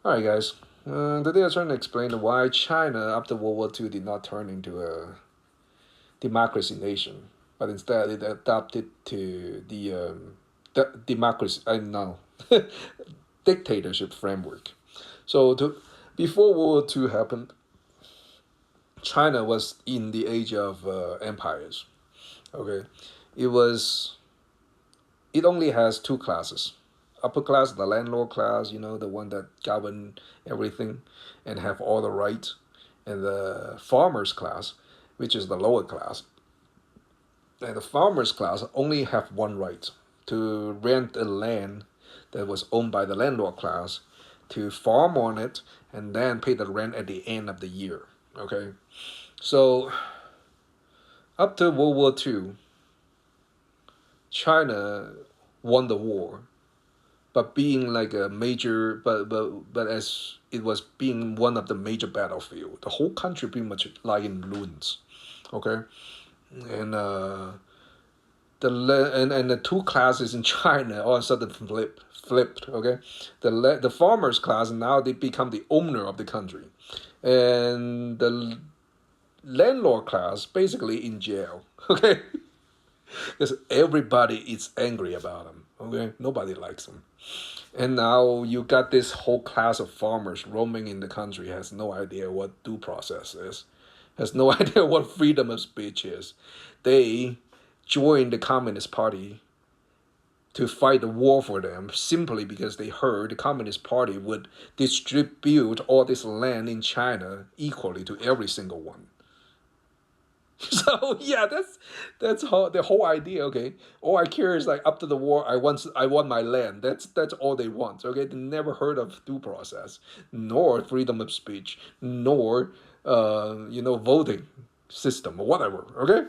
Alright, guys. Today I'm trying to explain why China, after World War II, did not turn into a democracy nation, but instead it adapted to the democracy, I know, dictatorship framework. So, before World War II happened, China was in the age of empires. Okay, it was. It only has two classes: upper class, the landlord class, the one that govern everything and have all the rights, and the farmers class, which is the lower class. And the farmers class only have one right: to rent a land that was owned by the landlord class, to farm on it, and then pay the rent at the end of the year. Okay, so up to World War II, China won the war, but being like a major, but as it was being one of the major battlefield, the whole country pretty much lie in ruins. Okay, and and the two classes in China all of a sudden flipped. Okay, the farmers class now they become the owner of the country, and the landlord class basically in jail. Okay, because everybody is angry about them. Okay, nobody likes them. And now you got this whole class of farmers roaming in the country, has no idea what due process is, has no idea what freedom of speech is. They joined the Communist Party to fight the war for them simply because they heard the Communist Party would distribute all this land in China equally to every single one. So yeah, the whole idea. Okay, all I care is like after the war, I want my land. That's all they want. Okay, they never heard of due process, nor freedom of speech, nor voting system or whatever. Okay,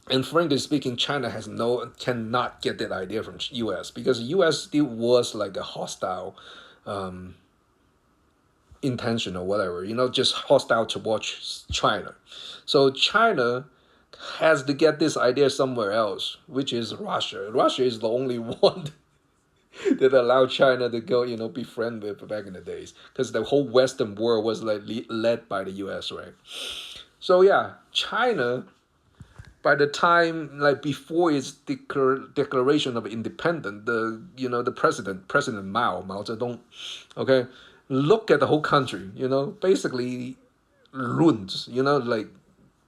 and frankly speaking, China cannot get that idea from U.S. because U.S. still was like a hostile intention or whatever, just hostile towards China. So China has to get this idea somewhere else, which is Russia. Russia is the only one that allowed China to go, be friend with back in the days, because the whole Western world was like led by the U.S., right? So yeah, China, by the time like before its declaration of independence, the President Mao Zedong, okay, look at the whole country, basically ruined, like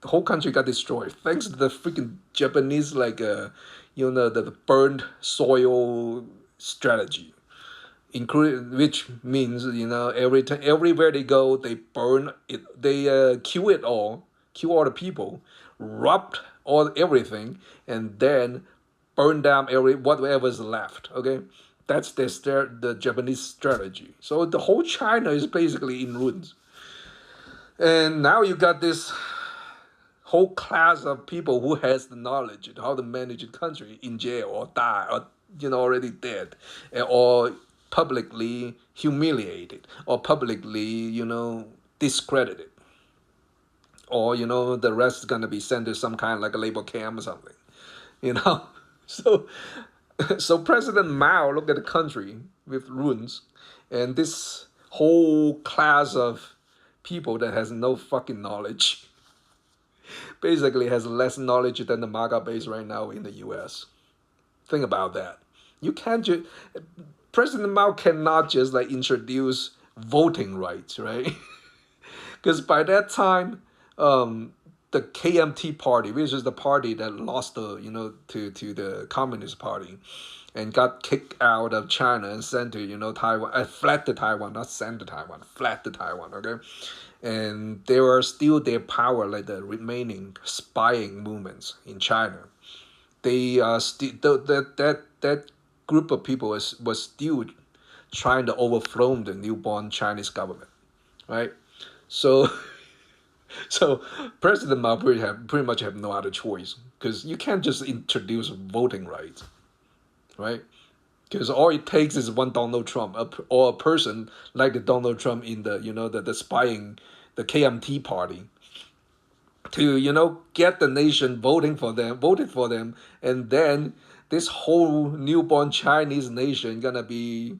the whole country got destroyed thanks to the freaking Japanese like the burned soil strategy, including which means everywhere they go they burn it, they kill all the people, robbed all everything, and then burn down whatever's left. Okay, that's the Japanese strategy. So the whole China is basically in ruins, and now you got this whole class of people who has the knowledge of how to manage a country in jail or die or already dead, or publicly humiliated or publicly discredited, or the rest is gonna be sent to some kind of like a labor camp or something, you know. So so President Mao looked at the country with ruins, and this whole class of people that has no fucking knowledge basically has less knowledge than the MAGA base right now in the U.S. Think about that. You can't just President Mao cannot just like introduce voting rights, right? Because by that time, the KMT party, which is the party that lost to the Communist Party, and got kicked out of China and sent to Taiwan, fled to Taiwan, not sent to Taiwan, fled to Taiwan. Okay, and there are still their power, like the remaining spying movements in China. They are still that group of people was still trying to overthrow the newborn Chinese government, right? So so President Mao pretty much have no other choice, because you can't just introduce voting rights, right? Because all it takes is one Donald Trump, or a person like the Donald Trump in the spying, the KMT party, to get the nation voted for them, and then this whole newborn Chinese nation gonna be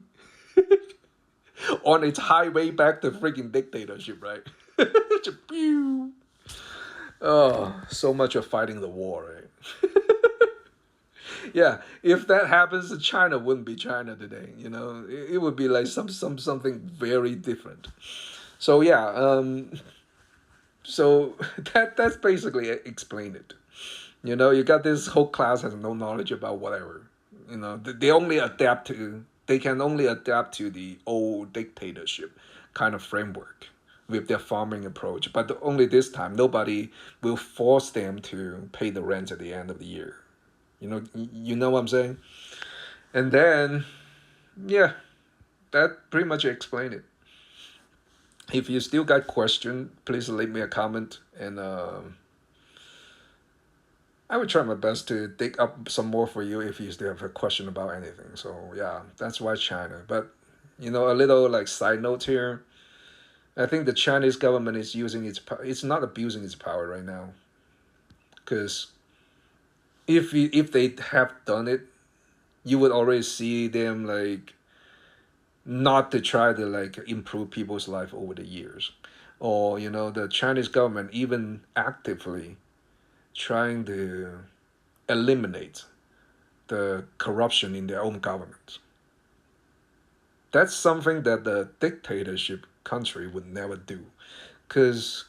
on its highway back to freaking dictatorship, right? Pew. Oh, so much of fighting the war, right? Yeah, if that happens, China wouldn't be China today. It would be like something very different. So yeah, so that's basically explain it. You got this whole class has no knowledge about whatever. They can only adapt to the old dictatorship kind of framework with their farming approach. But only this time, nobody will force them to pay the rent at the end of the year. You know what I'm saying? And then, yeah, that pretty much explain it. If you still got question, please leave me a comment, and I would try my best to dig up some more for you if you still have a question about anything. So yeah, that's why China. But a little like side note here. I think the Chinese government is using it's not abusing its power right now, because if they have done it, you would already see them like not to try to like improve people's life over the years, or the Chinese government even actively trying to eliminate the corruption in their own government. That's something that the dictatorship country would never do, because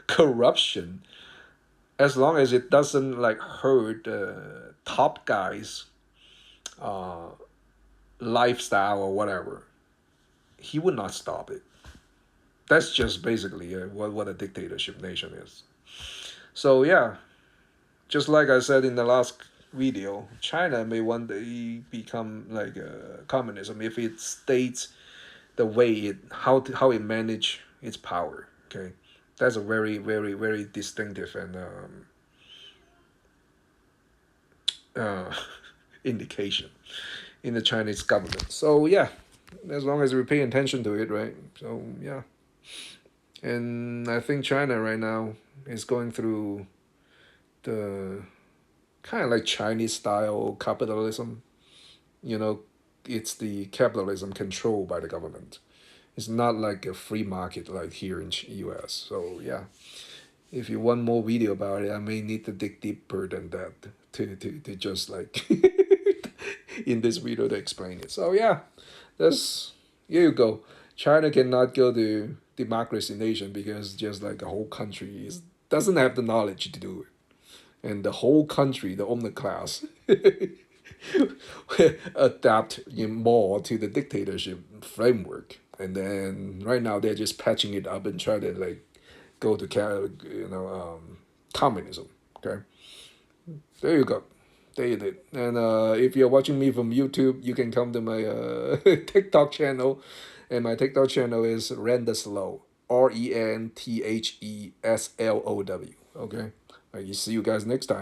corruption, as long as it doesn't like hurt the top guys uh, lifestyle or whatever, he would not stop it. That's just basically what a dictatorship nation is. So yeah, just like I said in the last video, China may one day become like communism if it stays the way how it manage its power. Okay, that's a very very very distinctive and uh, indication in the Chinese government. So yeah, as long as we pay attention to it, right? So yeah, and I think China right now is going through the kind of like Chinese style capitalism. You know, it's the capitalism controlled by the government. It's not like a free market like here in U.S. So yeah, if you want more video about it, I may need to dig deeper than that to just like in this video to explain it. So yeah, that's here you go. China cannot go to democracy nation because just like the whole country doesn't have the knowledge to do it, and the whole country, the owner class, adapt more to the dictatorship framework. And then right now they're just patching it up and try to like go to communism. Okay, there you go. There you did. And if you're watching me from YouTube, you can come to my TikTok channel, and my TikTok channel is Renteslow, RENTHESLOW. Okay, I see you guys next time.